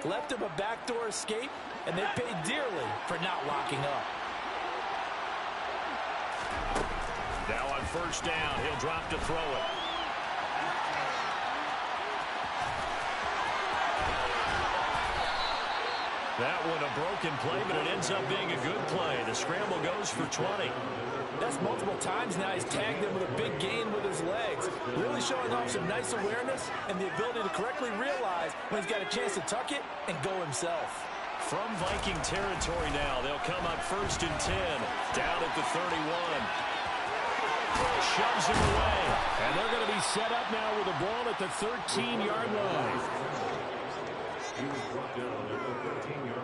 left him a backdoor escape, and they paid dearly for not locking up. Now on first down, he'll drop to throw it. That one a broken play, but it ends up being a good play. The scramble goes for 20. That's multiple times now he's tagged him with a big gain with his legs. Really showing off some nice awareness and the ability to correctly realize when he's got a chance to tuck it and go himself. From Viking territory now, they'll come up first and 10. Down at the 31. Shoves him away. And they're going to be set up now with the ball at the 13-yard line.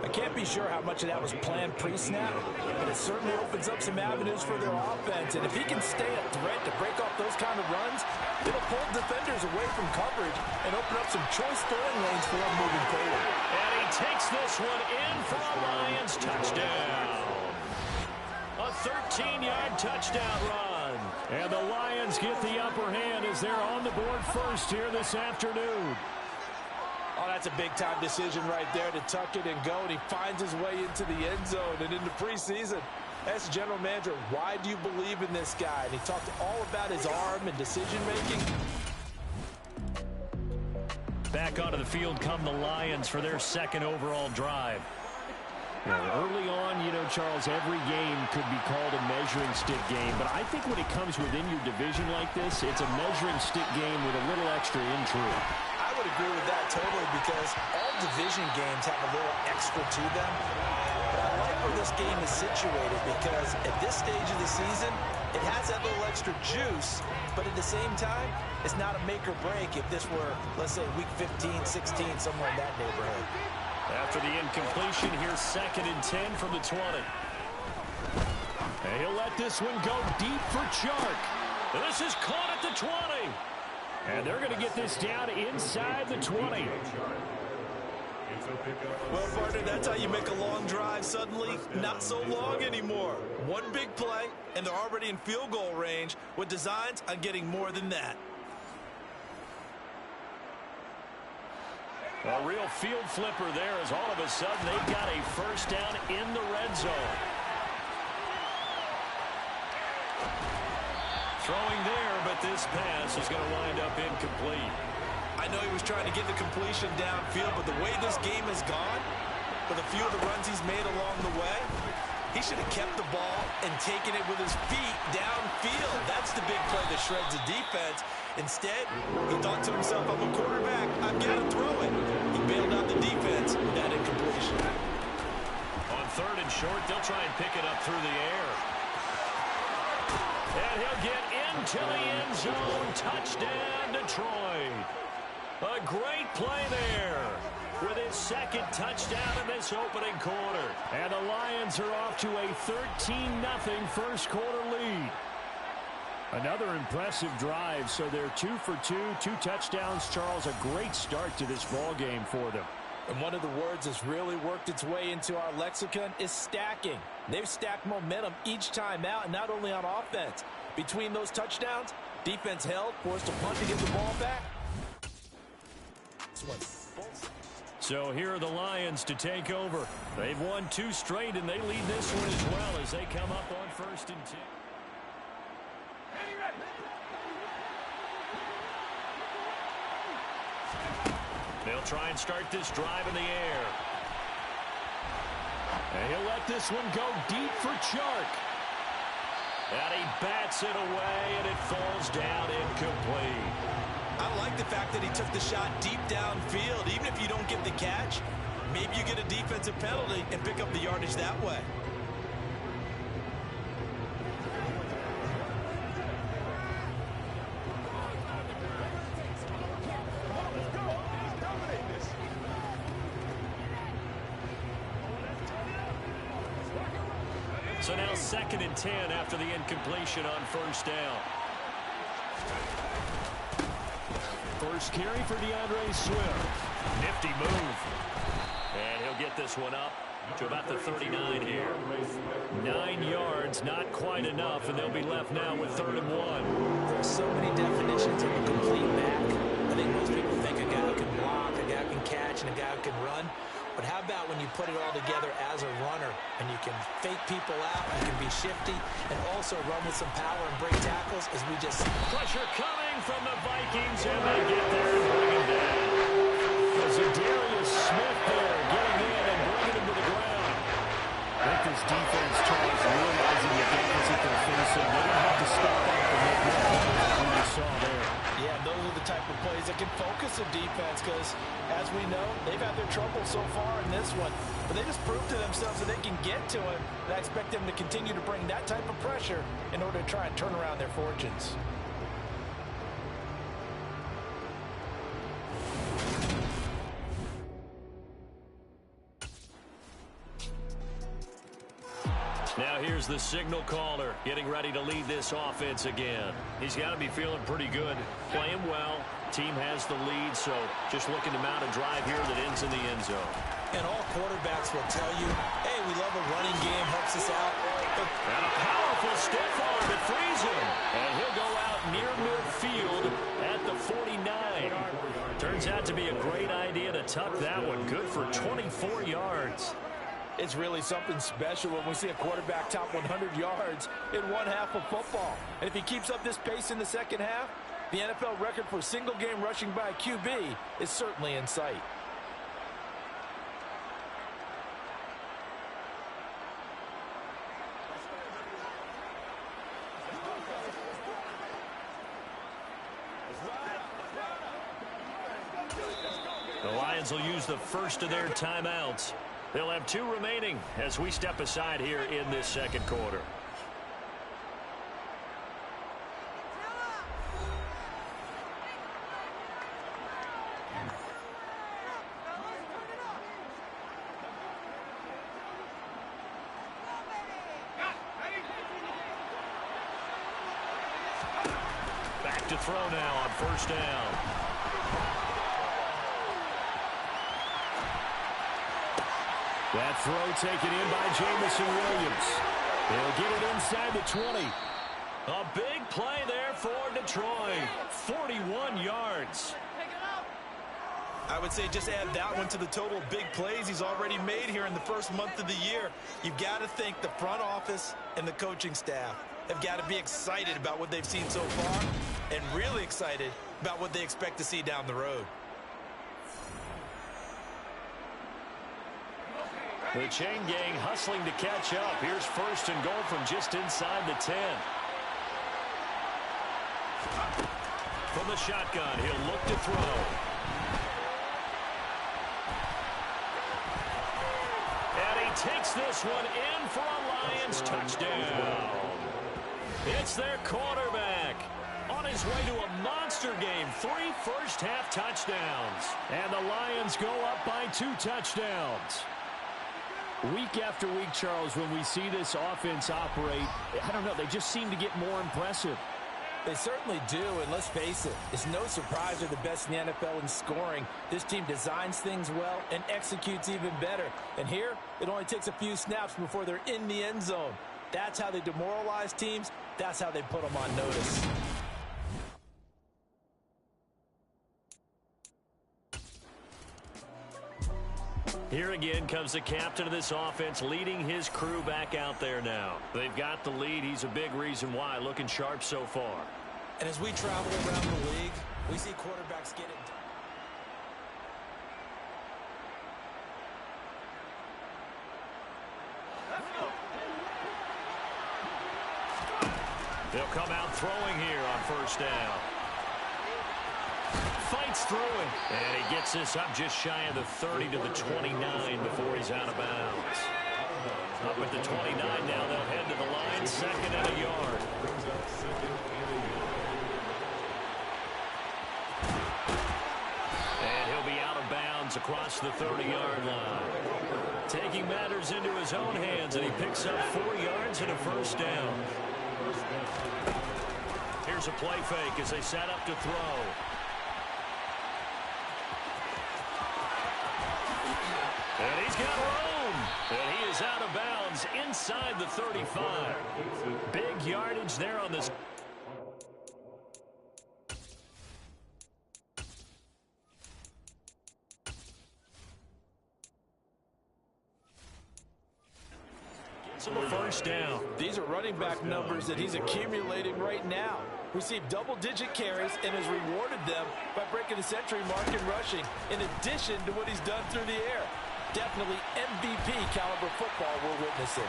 I can't be sure how much of that was planned pre-snap, but it certainly opens up some avenues for their offense. And if he can stay a threat to break off those kind of runs, it'll pull defenders away from coverage and open up some choice throwing lanes for him moving forward. And he takes this one in for a Lions touchdown. A 13-yard touchdown run. And the Lions get the upper hand as they're on the board first here this afternoon. Oh, that's a big-time decision right there to tuck it and go, and he finds his way into the end zone and into preseason. As general manager, why do you believe in this guy? And he talked all about his arm and decision-making. Back onto the field come the Lions for their second overall drive. Early on, Charles, every game could be called a measuring stick game. But I think when it comes within your division like this, it's a measuring stick game with a little extra intrigue. I would agree with that totally because all division games have a little extra to them. But I like where this game is situated because at this stage of the season, it has that little extra juice. But at the same time, it's not a make or break if this were, let's say, week 15, 16, somewhere in that neighborhood. After the incompletion, here's second and 10 from the 20. And he'll let this one go deep for Chark. This is caught at the 20. And they're going to get this down inside the 20. Well, partner, that's how you make a long drive suddenly not so long anymore. One big play, and they're already in field goal range with designs on getting more than that. A real field flipper there as all of a sudden they've got a first down in the red zone. Throwing there, but this pass is going to wind up incomplete. I know he was trying to get the completion downfield, but the way this game has gone, with a few of the runs he's made along the way, he should have kept the ball and taken it with his feet downfield. That's the big play that shreds the defense. Instead, he thought to himself, I'm a quarterback, I've got to throw it. He bailed out the defense with that incompletion. On third and short, they'll try and pick it up through the air. And he'll get into the end zone. Touchdown, Detroit. A great play there with his second touchdown in this opening quarter. And the Lions are off to a 13-0 first quarter lead. Another impressive drive, so they're 2 for 2, 2 touchdowns. Charles, a great start to this ball game for them. And one of the words that's really worked its way into our lexicon is stacking. They've stacked momentum each time out, and not only on offense. Between those touchdowns, defense held, forced a punt to get the ball back. So here are the Lions to take over. They've won 2 straight, and they lead this one as well as they come up on first and 10. They'll try and start this drive in the air. And he'll let this one go deep for Chark. And he bats it away, and it falls down incomplete. I like the fact that he took the shot deep downfield. Even if you don't get the catch, maybe you get a defensive penalty and pick up the yardage that way. So now second and 10 after the incompletion on first down. First carry for DeAndre Swift. Nifty move. And he'll get this one up to about the 39 here. 9 yards, not quite enough, and they'll be left now with 3rd and 1. There's so many definitions of a complete back. I think most people think a guy who can block, a guy who can catch. catch and a guy who can run. But how about when you put it all together as a runner and you can fake people out, you can be shifty, and also run with some power and break tackles as we just... Pressure coming from the Vikings, and they get there and bring him down. Darius Smith there getting in and bringing him to the ground. I think this defense, Charles, realizing the deficit they're facing, they don't have to step up and make more plays than we saw there. Yeah, those are the type of plays that can focus a defense because, as we know, they've had their trouble so far in this one. But they just proved to themselves that they can get to him, and I expect them to continue to bring that type of pressure in order to try and turn around their fortunes. Now here's the signal caller getting ready to lead this offense again. He's got to be feeling pretty good, playing well. Team has the lead, so just looking to mount a drive here that ends in the end zone. And all quarterbacks will tell you, hey, we love a running game, helps us out. And a powerful stiff arm that frees him. And he'll go out near midfield at the 49. Turns out to be a great idea to tuck that one. Good for 24 yards. It's really something special when we see a quarterback top 100 yards in one half of football. And if he keeps up this pace in the second half, the NFL record for single-game rushing by a QB is certainly in sight. The Lions will use the first of their timeouts. They'll have 2 remaining as we step aside here in this second quarter. Back to throw now on first down. That throw taken in by Jamison Williams. He'll get it inside the 20. A big play there for Detroit. 41 yards. I would say just add that one to the total of big plays he's already made here in the first month of the year. You've got to think the front office and the coaching staff have got to be excited about what they've seen so far and really excited about what they expect to see down the road. The chain gang hustling to catch up. Here's first and goal from just inside the 10. From the shotgun, he'll look to throw. And he takes this one in for a Lions touchdown. It's their quarterback on his way to a monster game. 3 first-half touchdowns. And the Lions go up by 2 touchdowns. Week after week, Charles, when we see this offense operate, I don't know, they just seem to get more impressive. They certainly do, and let's face it, it's no surprise they're the best in the NFL in scoring. This team designs things well and executes even better. And here, it only takes a few snaps before they're in the end zone. That's how they demoralize teams. That's how they put them on notice. Here again comes the captain of this offense, leading his crew back out there now. They've got the lead. He's a big reason why, looking sharp so far. And as we travel around the league, we see quarterbacks get it done. They'll come out throwing here on first down. Fights through it. And he gets this up just shy of the 30 to the 29 before he's out of bounds. Up at the 29 now. They'll head to the line. Second and a yard. And he'll be out of bounds across the 30-yard line. Taking matters into his own hands, and he picks up 4 yards and a first down. Here's a play fake as they set up to throw. And he's got room. And he is out of bounds inside the 35. Big yardage there on this. gets him a first down. These are running back numbers that he's accumulating right now. Received double-digit carries and has rewarded them by breaking the century mark in rushing, in addition to what he's done through the air. Definitely MVP caliber football we're witnessing.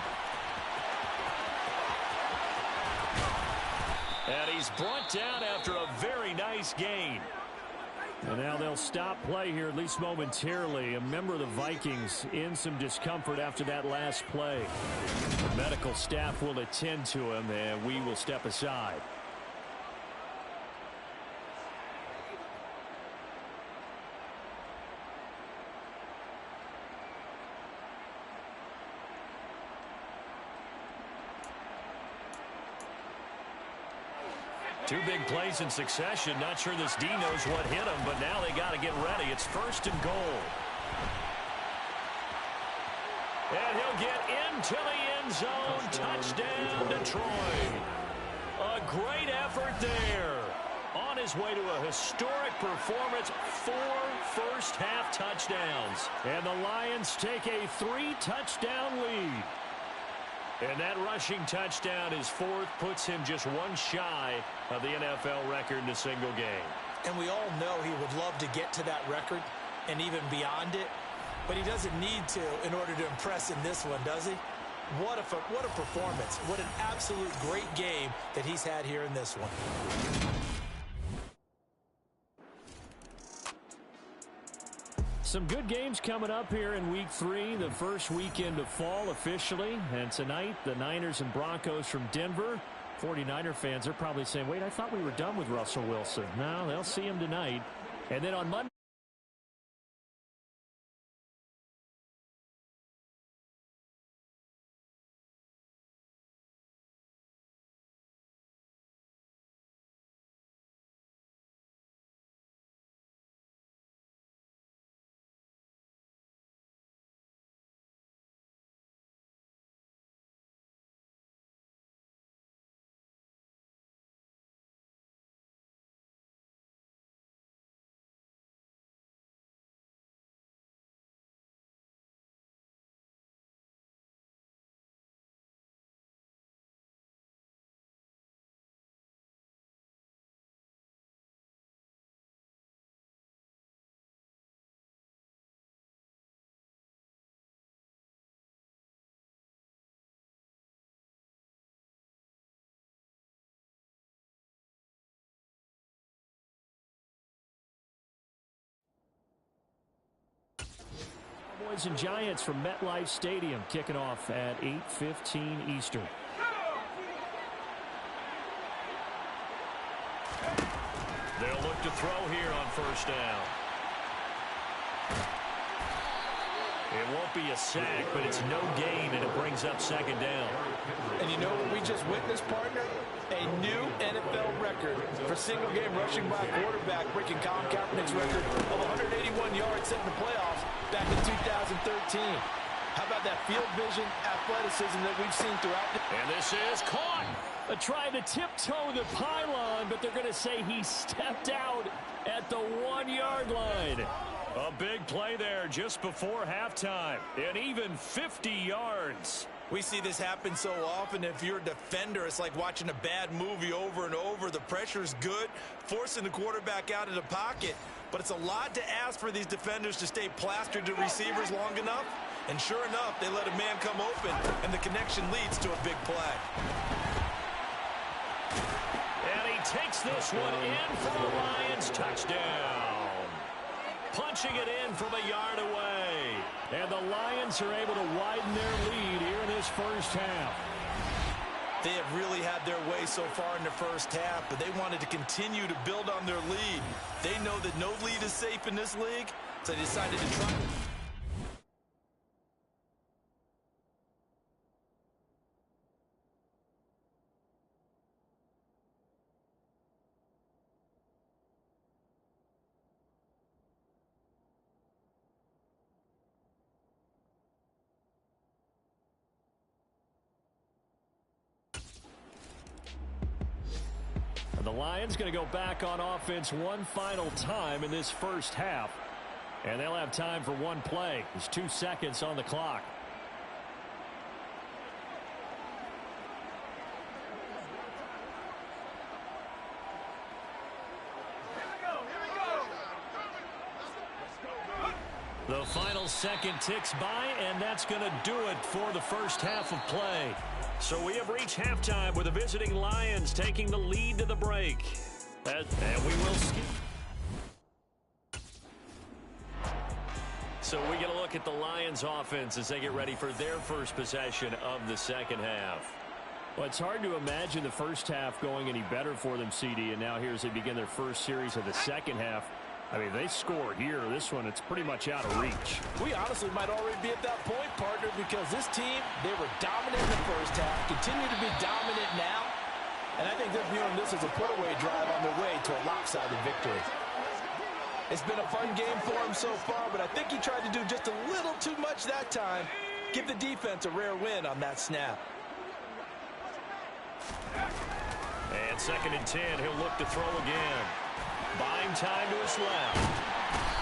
And he's brought down after a very nice gain. And now they'll stop play here, at least momentarily. A member of the Vikings in some discomfort after that last play. The medical staff will attend to him, and we will step aside. Two big plays in succession. Not sure this D knows what hit him, but now they got to get ready. It's 1st and goal. And he'll get into the end zone. Touchdown, Detroit. A great effort there. On his way to a historic performance, 4 first-half touchdowns. And the Lions take a 3-touchdown lead. And that rushing touchdown, his 4th, puts him just one shy of the NFL record in a single game. And we all know he would love to get to that record and even beyond it, but he doesn't need to in order to impress in this one, does he? What a performance. What an absolute great game that he's had here in this one. Some good games coming up here in Week 3, the first weekend of fall officially. And tonight, the Niners and Broncos from Denver. 49er fans are probably saying, wait, I thought we were done with Russell Wilson. No, they'll see him tonight. And then on Monday, Cowboys and Giants from MetLife Stadium kicking off at 8:15 Eastern. They'll look to throw here on 1st down. It won't be a sack, but it's no gain, and it brings up 2nd down. And you know what we just witnessed, partner? A new NFL record for single-game rushing by a quarterback, breaking Colin Kaepernick's record of 181 yards set in the playoffs back in 2013. How about that field vision, athleticism that we've seen throughout the... And this is caught. Trying to tiptoe the pylon, but they're going to say he stepped out at the 1-yard line. A big play there just before halftime, and even 50 yards. We see this happen so often. If you're a defender, it's like watching a bad movie over and over. The pressure's good, forcing the quarterback out of the pocket. But it's a lot to ask for these defenders to stay plastered to receivers long enough. And sure enough, they let a man come open, and the connection leads to a big play. And he takes this one in for a Lions touchdown. Punching it in from a yard away. And the Lions are able to widen their lead here in this first half. They have really had their way so far in the first half, but they wanted to continue to build on their lead. They know that no lead is safe in this league, so they decided to try. The Lions going to go back on offense one final time in this first half. And they'll have time for one play. There's 2 seconds on the clock. The final second ticks by, and that's going to do it for the first half of play. So we have reached halftime with the visiting Lions taking the lead to the break. And we will skip. So we get a look at the Lions offense as they get ready for their first possession of the second half. Well, it's hard to imagine the first half going any better for them, CD, and now here as they begin their first series of the second half. I mean, they score here. This one, it's pretty much out of reach. We honestly might already be at that point, partner, because this team, they were dominant in the first half, continue to be dominant now, and I think they're viewing this as a put-away drive on their way to a lopsided victory. It's been a fun game for him so far, but I think he tried to do just a little too much that time. Give the defense a rare win on that snap. And 2nd and 10, he'll look to throw again. Buying time to his left.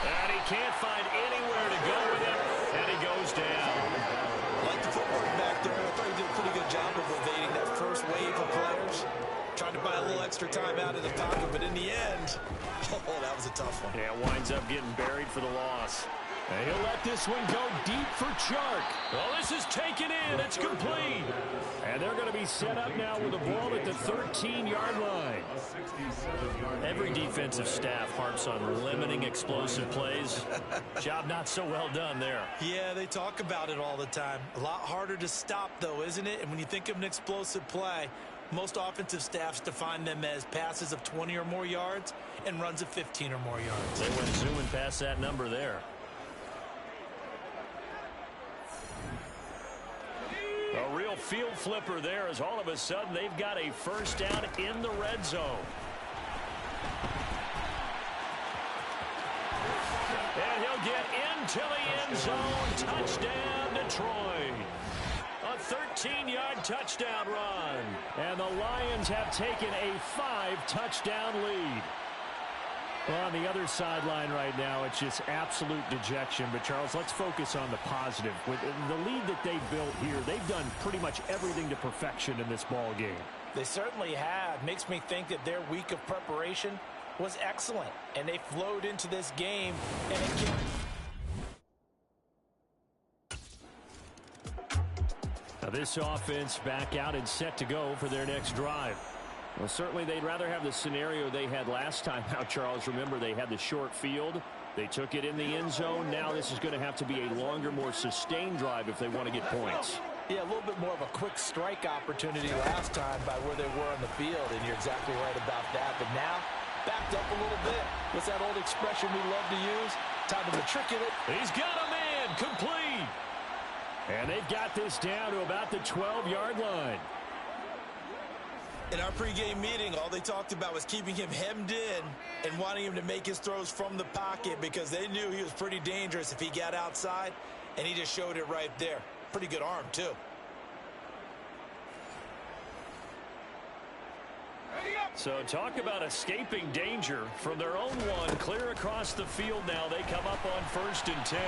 And he can't find anywhere to go with it. And he goes down. I like the footwork back there. I thought he did a pretty good job of evading that first wave of players. Tried to buy a little extra time out of the pocket, but in the end, oh, that was a tough one. Yeah, winds up getting buried for the loss. And he'll let this one go deep for Chark. Well, this is taken in. It's complete. And they're going to be set up now with the ball at the 13-yard line. Every defensive staff harps on limiting explosive plays. Job not so well done there. Yeah, they talk about it all the time. A lot harder to stop, though, isn't it? And when you think of an explosive play, most offensive staffs define them as passes of 20 or more yards and runs of 15 or more yards. They went zooming past that number there. A real field flipper there as all of a sudden they've got a first down in the red zone. And he'll get into the end zone. Touchdown, Detroit. A 13-yard touchdown run. And the Lions have taken a 5-touchdown lead. Well, on the other sideline right now, it's just absolute dejection. But, Charles, let's focus on the positive. With the lead that they built here, they've done pretty much everything to perfection in this ball game. They certainly have. Makes me think that their week of preparation was excellent. And they flowed into this game. And it came. Now this offense back out and set to go for their next drive. Well, certainly they'd rather have the scenario they had last time. Now, Charles, remember they had the short field. They took it in the end zone. Now this is going to have to be a longer, more sustained drive if they want to get points. Yeah, a little bit more of a quick strike opportunity last time by where they were on the field, and you're exactly right about that. But now, backed up a little bit. What's that old expression we love to use? Time to matriculate. He's got a man complete. And they've got this down to about the 12-yard line. In our pregame meeting, all they talked about was keeping him hemmed in and wanting him to make his throws from the pocket because they knew he was pretty dangerous if he got outside, and he just showed it right there. Pretty good arm, too. So talk about escaping danger from their own one. Clear across the field now. They come up on 1st and 10.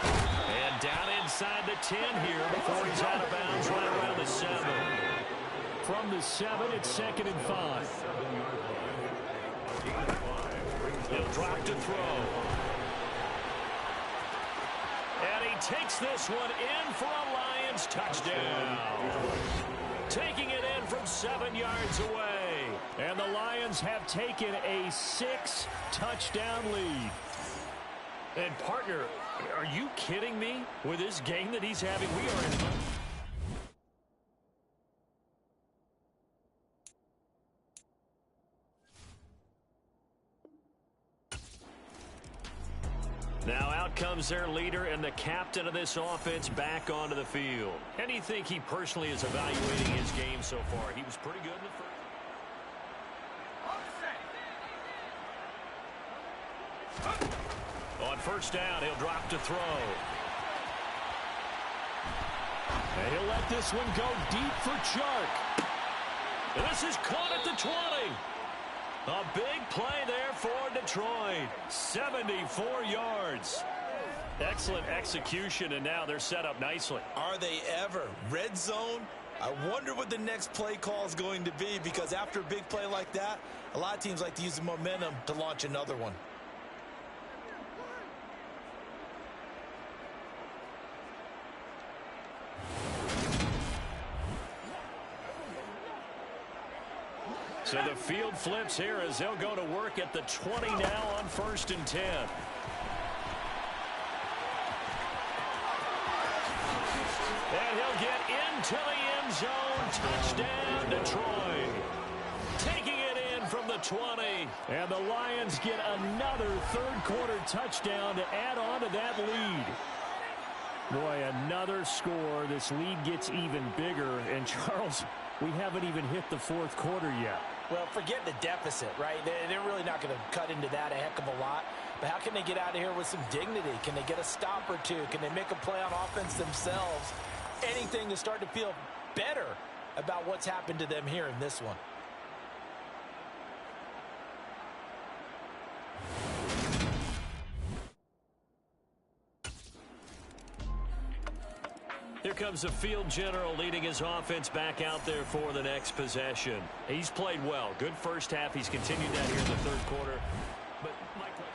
And down inside the 10 here before he's out of bounds right around the 7. From the 7, it's 2nd and 5. He'll drop to throw. And he takes this one in for a Lions touchdown. Taking it in from 7 yards away. And the Lions have taken a 6-touchdown lead. And, partner, are you kidding me with this game that he's having? We are in... Now out comes their leader and the captain of this offense back onto the field. And you think he personally is evaluating his game so far? He was pretty good in the first. On 1st down, he'll drop to throw. And he'll let this one go deep for Chark. And this is caught at the 20. A big play there for Detroit. 74 yards. Excellent execution, and now they're set up nicely. Are they ever? Red zone? I wonder what the next play call is going to be, because after a big play like that, a lot of teams like to use the momentum to launch another one. So the field flips here as they'll go to work at the 20 now on 1st and 10. And he'll get into the end zone. Touchdown, Detroit. Taking it in from the 20. And the Lions get another third-quarter touchdown to add on to that lead. Boy, another score. This lead gets even bigger. And, Charles, we haven't even hit the fourth quarter yet. Well, forget the deficit, right? They're really not going to cut into that a heck of a lot. But how can they get out of here with some dignity? Can they get a stop or two? Can they make a play on offense themselves? Anything to start to feel better about what's happened to them here in this one. Here comes the field general leading his offense back out there for the next possession. He's played well. Good first half. He's continued that here in the third quarter. But my question.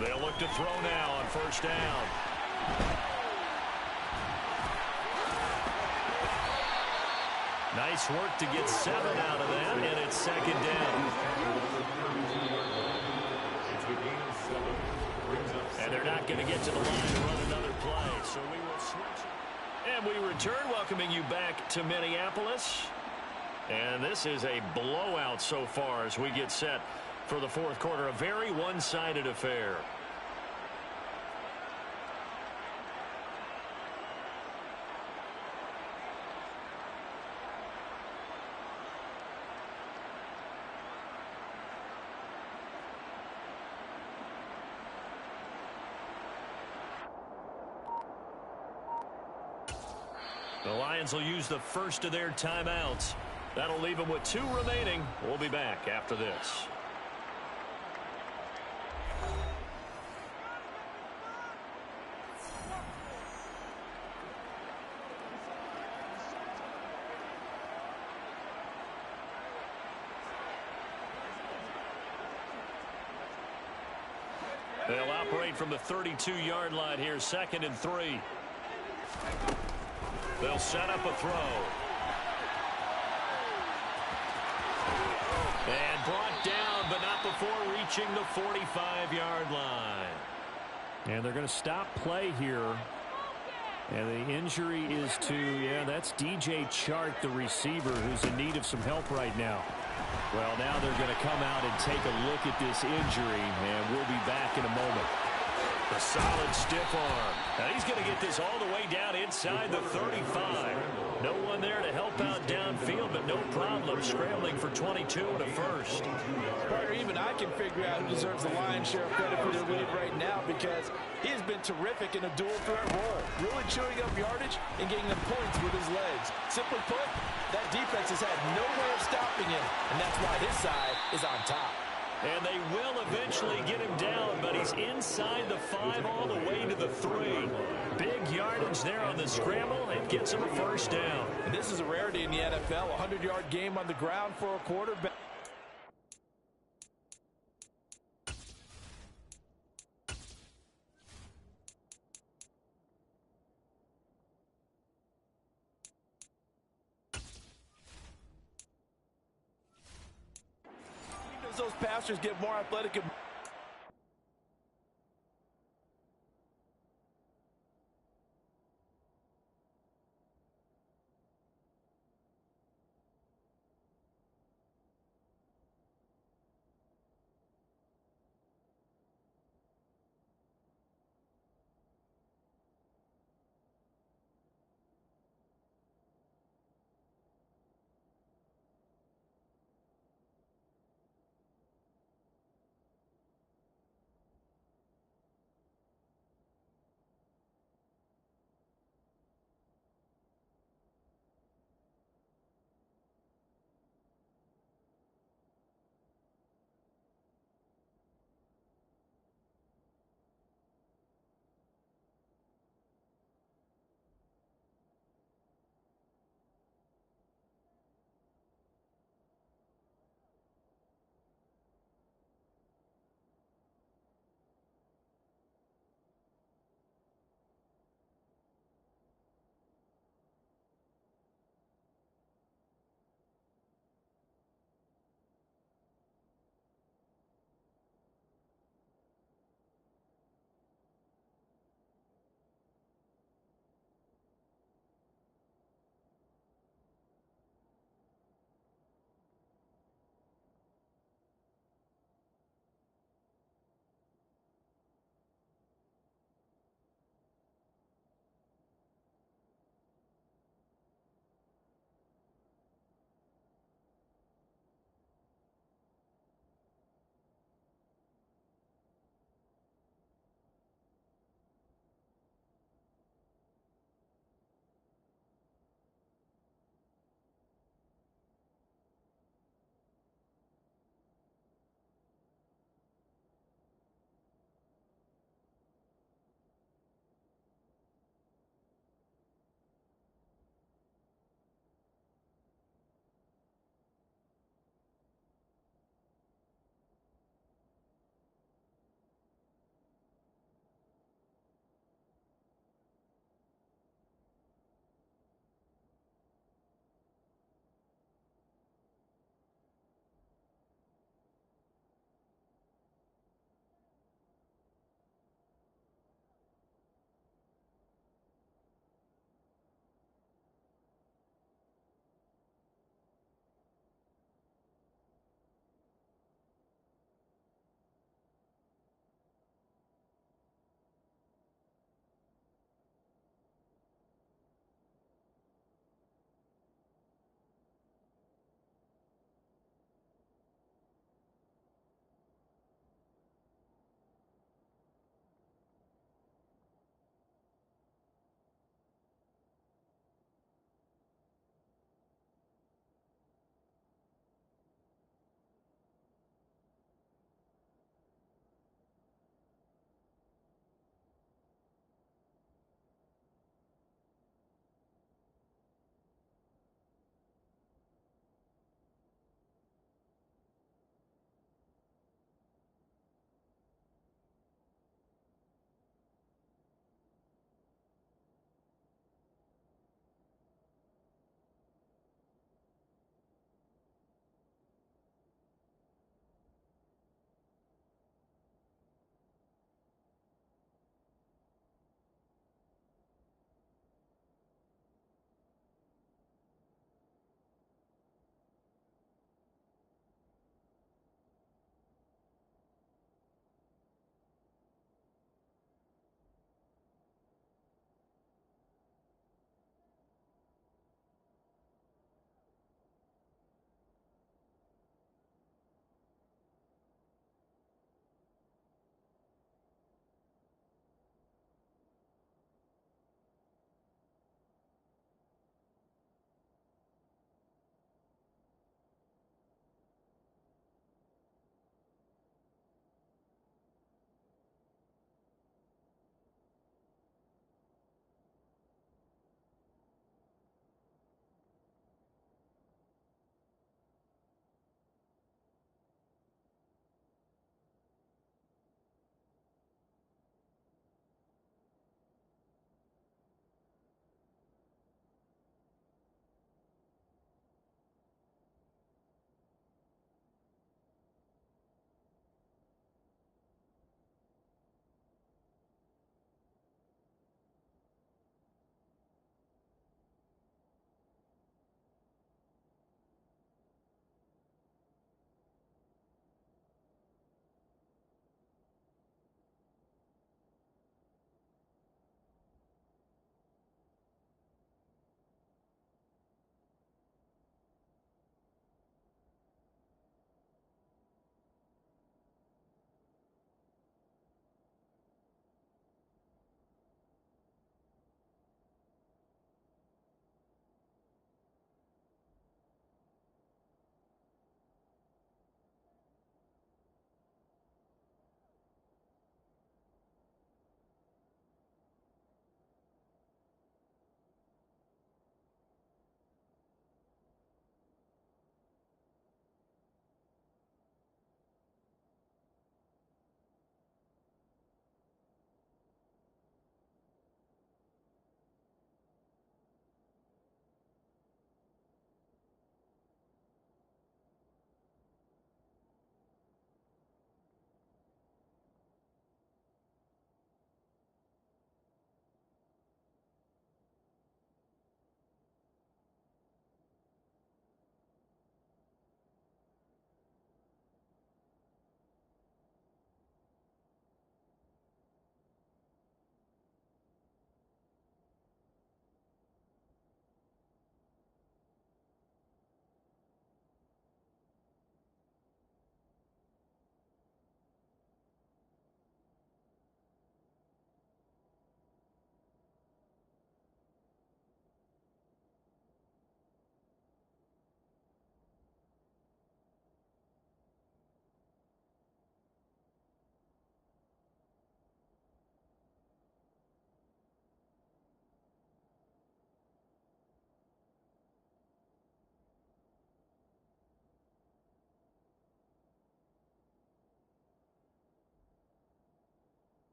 They'll look to throw now on 1st down. Nice work to get 7 out of that, and it's 2nd down. And they're not going to get to the line to run another play, so we will switch. And we return, welcoming you back to Minneapolis. And this is a blowout so far as we get set for the fourth quarter. A very one-sided affair. The Lions will use the first of their timeouts. That'll leave them with 2 remaining. We'll be back after this. They'll operate from the 32-yard line here, 2nd and 3. They'll set up a throw. And brought down, but not before reaching the 45-yard line. And they're going to stop play here. And the injury is to, that's DJ Chark, the receiver, who's in need of some help right now. Well, now they're going to come out and take a look at this injury, and we'll be back in a moment. A solid stiff arm. Now he's going to get this all the way down inside the 35. No one there to help out downfield, but no problem scrambling for 22 and a first. Or even I can figure out who deserves the lion's share of credit for their lead right now, because he has been terrific in a dual threat role, really chewing up yardage and getting them points with his legs. Simply put, that defense has had no way of stopping him, and that's why his side is on top. And they will eventually get him down, but he's inside the 5 all the way to the 3. Big yardage there on the scramble. It gets him a first down. And this is a rarity in the NFL, a 100-yard game on the ground for a quarterback. Those passers get more athletic and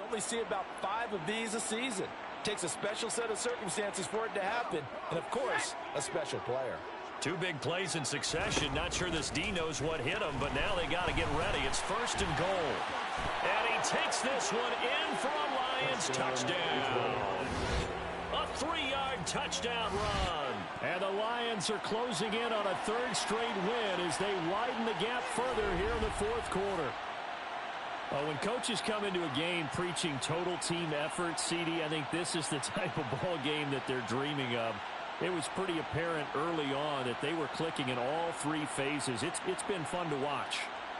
only see about 5 of these a season. Takes a special set of circumstances for it to happen, and of course, a special player. 2 big plays in succession. Not sure this D knows what hit him, but now they got to get ready. It's 1st and goal. And he takes this one in for a Lions touchdown. A 3-yard touchdown run. And the Lions are closing in on a 3rd straight win as they widen the gap further here in the 4th quarter. When coaches come into a game preaching total team effort, CD, I think this is the type of ball game that they're dreaming of. It was pretty apparent early on that they were clicking in all 3 phases. It's been fun to watch.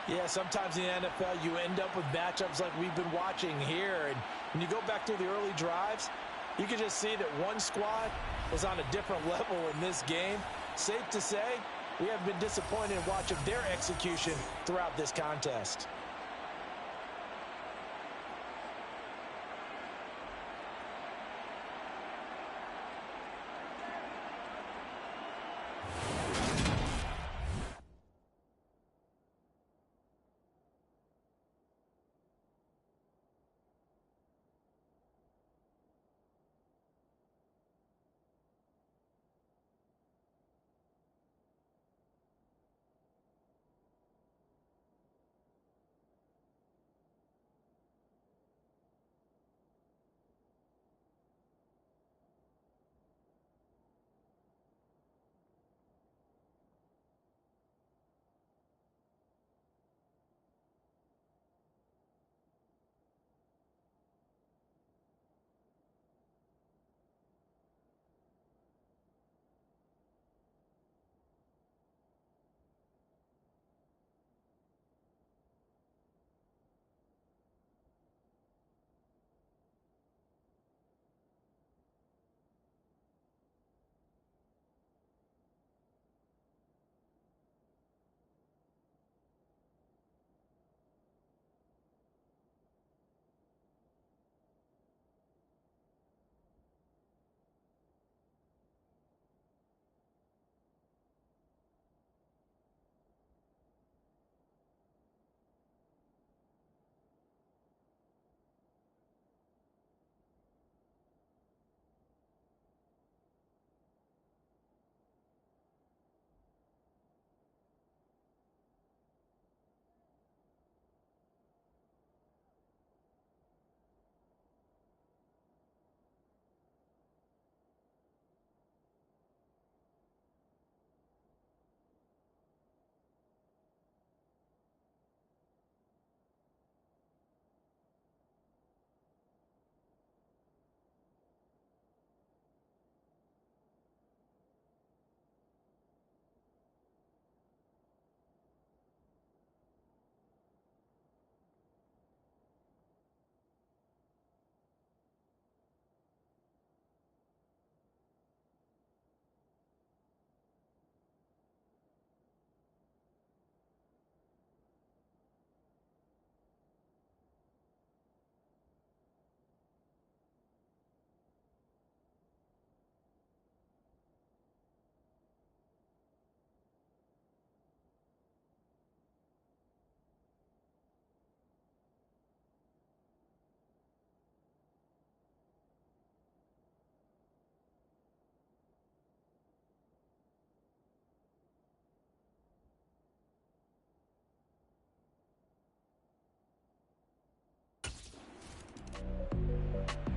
Yeah, sometimes in the NFL you end up with matchups like we've been watching here. And when you go back to the early drives, you can just see that one squad was on a different level in this game. Safe to say, we have been disappointed in watching their execution throughout this contest.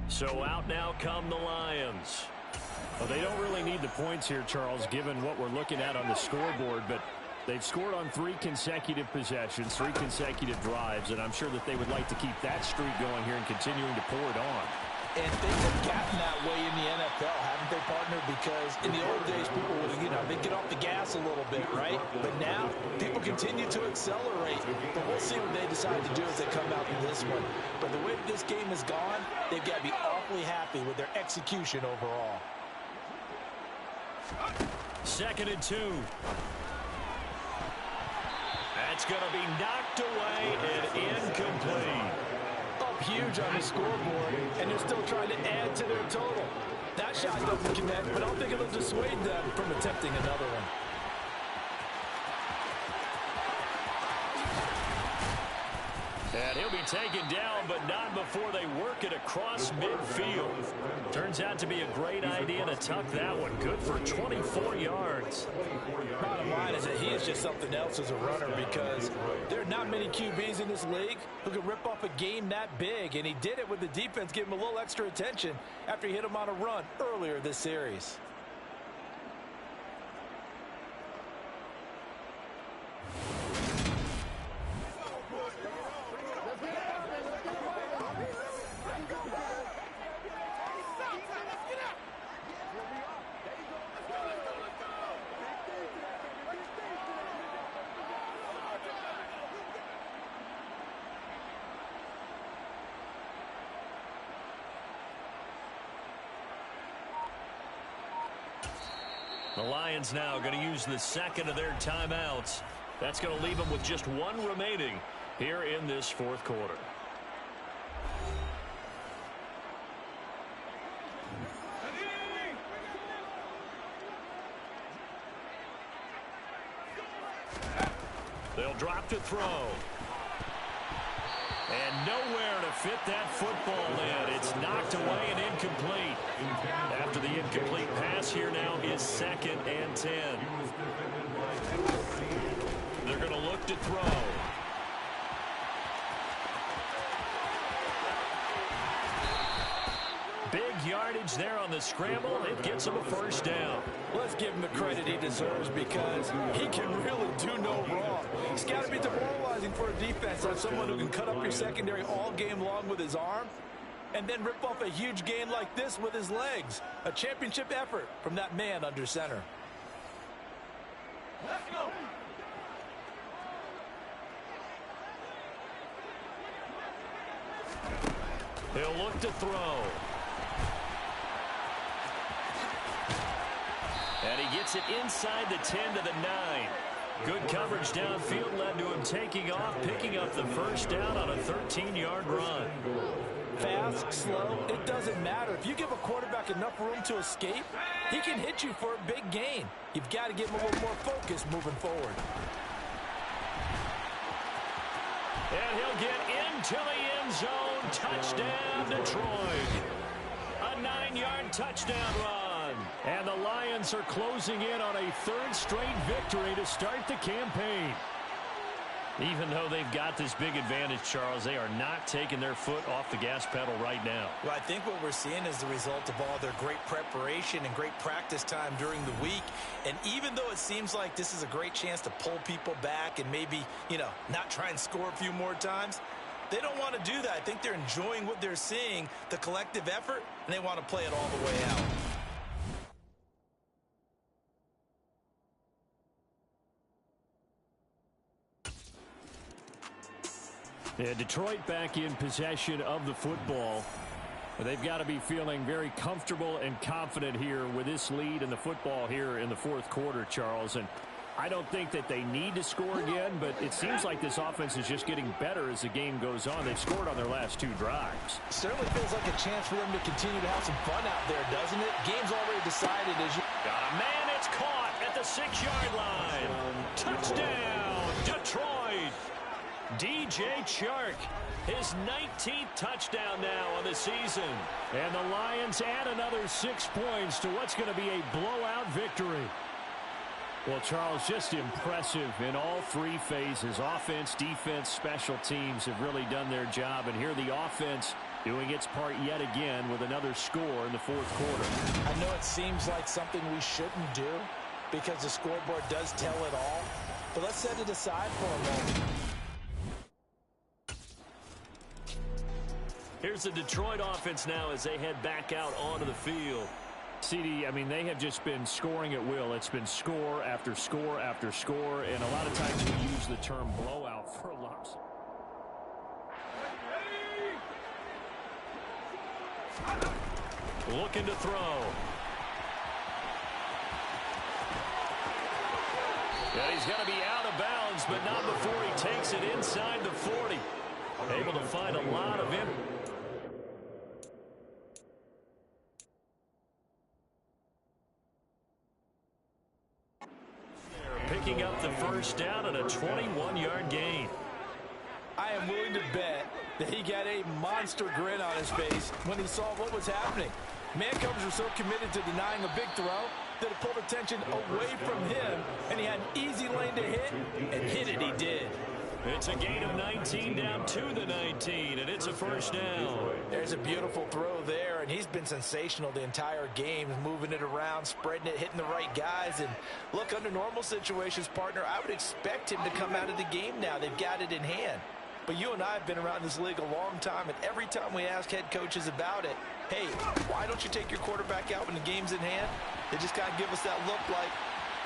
So out now come the Lions. Well, they don't really need the points here, Charles, given what we're looking at on the scoreboard, but they've scored on 3 consecutive possessions, 3 consecutive drives, and I'm sure that they would like to keep that streak going here and continuing to pour it on. And things have gotten that way in the NFL, haven't they, partner? Because in the old days, people would, they'd get off the gas a little bit, right? But now, people continue to accelerate. But we'll see what they decide to do as they come out from this one. But the way that this game has gone, they've got to be awfully happy with their execution overall. 2nd and 2. That's going to be knocked away and incomplete. Up huge on the scoreboard, and they're still trying to add to their total. That shot doesn't connect, but I don't think it'll dissuade them from attempting another one. And he'll be taken down, but not before they work it across midfield. Turns out to be a great idea to tuck that one. Good for 24 yards. Bottom line is that he is just something else as a runner, because there are not many QBs in this league who can rip off a game that big, and he did it with the defense giving him a little extra attention after he hit him on a run earlier this series. The Lions now going to use the second of their timeouts. That's going to leave them with just one remaining here in this fourth quarter. They'll drop to throw. And nowhere to fit that football in. It's knocked away and incomplete. After the incomplete pass, here now is 2nd and 10. They're going to look to throw. Big yardage there on the scramble. It gets him a first down. Let's give him the credit he deserves, because he can really do no wrong. It's got to be demoralizing for a defense to have someone who can cut up your secondary all game long with his arm and then rip off a huge gain like this with his legs. A championship effort from that man under center. Let's go. He'll look to throw. And he gets it inside the 10 to the 9. Good coverage downfield led to him taking off, picking up the first down on a 13-yard run. Fast, slow, it doesn't matter. If you give a quarterback enough room to escape, he can hit you for a big gain. You've got to give him a little more focus moving forward. And he'll get into the end zone. Touchdown, Detroit. A 9-yard touchdown run. And the Lions are closing in on a 3rd straight victory to start the campaign. Even though they've got this big advantage, Charles, they are not taking their foot off the gas pedal right now. Well, I think what we're seeing is the result of all their great preparation and great practice time during the week. And even though it seems like this is a great chance to pull people back and maybe, not try and score a few more times, they don't want to do that. I think they're enjoying what they're seeing, the collective effort, and they want to play it all the way out. Yeah, Detroit back in possession of the football. They've got to be feeling very comfortable and confident here with this lead in the football here in the fourth quarter, Charles. And I don't think that they need to score again, but it seems like this offense is just getting better as the game goes on. They've scored on their last 2 drives. Certainly feels like a chance for them to continue to have some fun out there, doesn't it? Game's already decided as you... Got a man, it's caught at the 6-yard line. Touchdown, Detroit. DJ Chark, his 19th touchdown now on the season. And the Lions add another 6 points to what's going to be a blowout victory. Well, Charles, just impressive in all 3 phases. Offense, defense, special teams have really done their job. And here the offense doing its part yet again with another score in the fourth quarter. I know it seems like something we shouldn't do because the scoreboard does tell it all. But let's set it aside for a moment. Here's the Detroit offense now as they head back out onto the field. CD, I mean, they have just been scoring at will. It's been score after score after score, and a lot of times we use the term blowout for lumps. Looking to throw. Yeah, he's going to be out of bounds, but not before he takes it inside the 40. Able to find a lot of him. Picking up the first down and a 21-yard gain. I am willing to bet He got a monster grin on his face when he saw what was happening. Man coverage was so committed to denying a big throw that it pulled attention away from him, and he had an easy lane to hit, and hit it he did. It's a gain of 19 down to the 19, and it's a first down. There's a beautiful throw there, and he's been sensational the entire game, moving it around, spreading it, hitting the right guys. And look, under normal situations, partner, I would expect him to come out of the game now. They've got it in hand. But you and I have been around this league a long time, and every time we ask head coaches about it, hey, why don't you take your quarterback out when the game's in hand? They just kind of give us that look like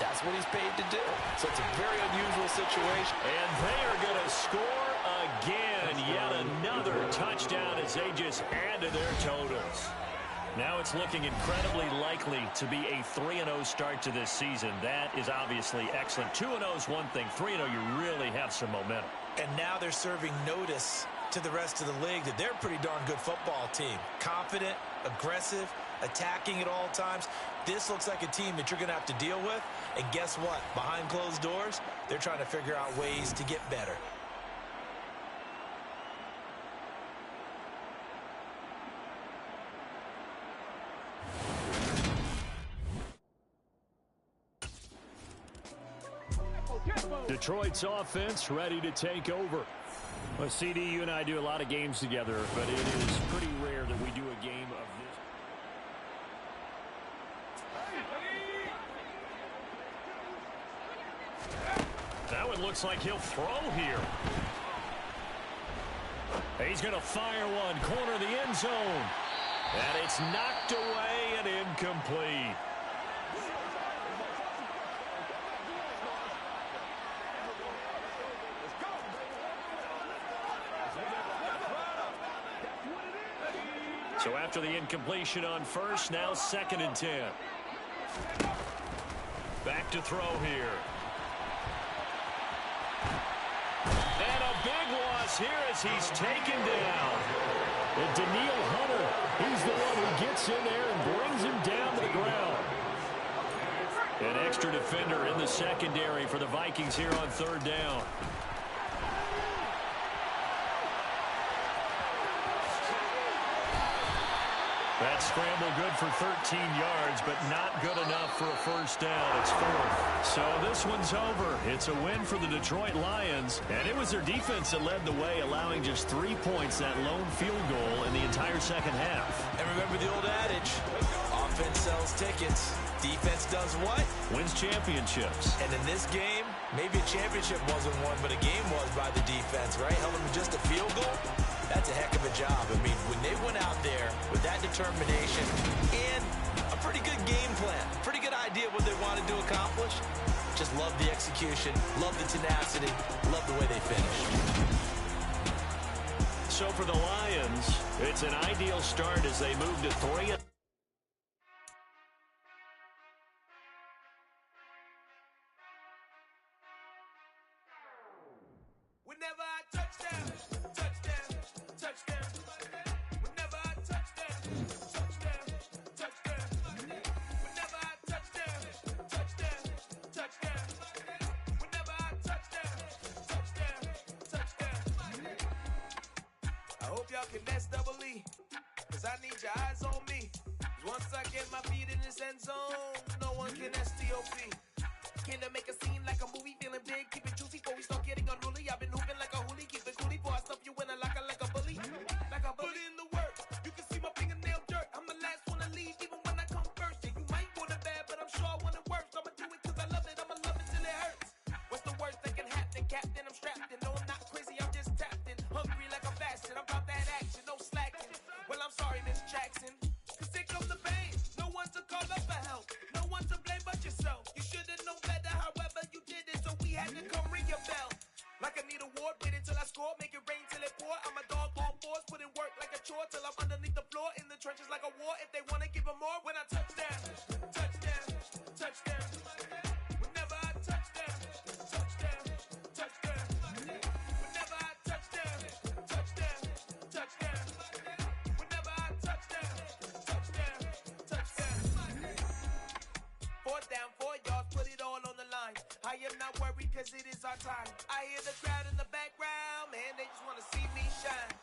that's what he's paid to do. So it's a very unusual situation. And they are going to score again. Yet another touchdown as they just add to their totals. Now it's looking incredibly likely to be a 3-0 start to this season. That is obviously excellent. 2-0 is one thing. 3-0, you really have some momentum. And now they're serving notice to the rest of the league that they're a pretty darn good football team. Confident, aggressive, attacking at all times. This looks like a team that you're going to have to deal with. And guess what? Behind closed doors, they're trying to figure out ways to get better. Detroit's offense ready to take over. Well, CD, you and I do a lot of games together, but it is pretty rare that we do a game of this. That one looks like he'll throw here. He's going to fire one, corner of the end zone. And it's knocked away and incomplete. So after the incompletion on first, now 2nd and 10. Back to throw here. And a big loss here as he's taken down. And Daniil Hunter, he's the one who gets in there and brings him down to the ground. An extra defender in the secondary for the Vikings here on 3rd down. That scramble good for 13 yards, but not good enough for a first down. It's 4th. So this one's over. It's a win for the Detroit Lions, and it was their defense that led the way, allowing just 3 points, that lone field goal in the entire second half. And remember the old adage, offense sells tickets. Defense does what? Wins championships. And in this game, maybe a championship wasn't won, but a game was by the defense, right? Held them to just a field goal. That's a heck of a job. I mean, when they went out there with that determination and a pretty good game plan, pretty good idea what they wanted to accomplish, just love the execution, love the tenacity, love the way they finished. So for the Lions, it's an ideal start as they move to 3. Whenever I touchdown, touchdown, touchdown. Whenever I touchdown, touchdown, touchdown. Whenever I touchdown, touchdown, touchdown. Whenever I touchdown, touchdown, touchdown. I hope y'all can nest double E, 'cause I need your eyes on me. 'Cause once I get my feet in this end zone, no one can STOP. Can I make a scene like a movie, feeling big, keep it juicy before we start getting unruly. I've been hooping like a hoolie, keep it coolie before I stuff you in a locker like a bully. Like a bully in the work, you can see my fingernail dirt. I'm the last one to leave, even when I come first. Yeah, you might want it bad, but I'm sure I want it worse. I'ma do it 'cause I love it, I'ma love it till it hurts. What's the worst that can happen, Captain? I'm strapped in, no I'm not crazy, I'm just tapped in. Hungry like I'm fasting, I'm about that action, no slacking. Well, I'm sorry, Miss Jackson, 'cause here comes the pain. No one to call up for help, no one to blame but yourself. You should've known better, however you did it, so we had to come ring your bell. Like I need a ward, wait until I score, make it rain till it pour. I'm a dog on fours, put in work like a chore till I'm underneath the floor, in the trenches like a war. If they wanna give them more, when I touchdown, touchdown, touchdown. Whenever I touchdown, touchdown, touchdown. Whenever I touchdown, touchdown, touchdown. Whenever I touchdown, touchdown, touchdown. 4th down, 4 yards, put it all on the line. I am not worried 'cause it is our time. I hear the crowd in the background, man, they just wanna see me shine.